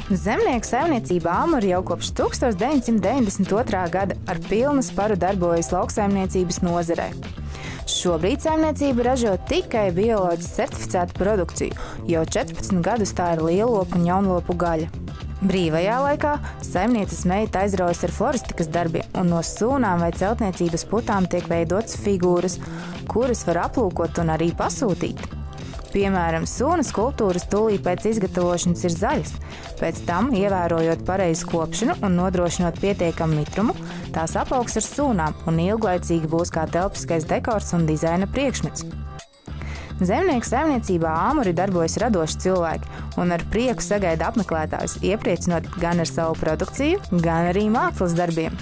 Zemnieku saimniecība Āmuri jau kopš 1992. gada ar pilnu sparu darbojas lauksaimniecības nozarē. Šobrīd saimniecība ražo tikai bioloģiski certificētu produkciju, jo 14 gadus tā ir lielopu un jaunlopu gaļa. Brīvajā laikā saimnieces meita aizraujas ar floristikas darbiem, un no sūnām vai celtniecības putām tiek veidotas figūras, kuras var aplūkot un arī pasūtīt. Piemēram, sūna skulptūras tūlīt pēc izgatavošanas ir zaļas. Pēc tam, ievērojot pareizu kopšanu un nodrošinot pietiekamu mitrumu, tās apaugs ar sūnām un ilglaicīgi būs kā telpiskais dekors un dizaina priekšmets. Zemnieku saimniecībā Āmuri darbojas radoši cilvēki un ar prieku sagaida apmeklētājus, iepriecinot gan ar savu produkciju, gan arī mākslas darbiem.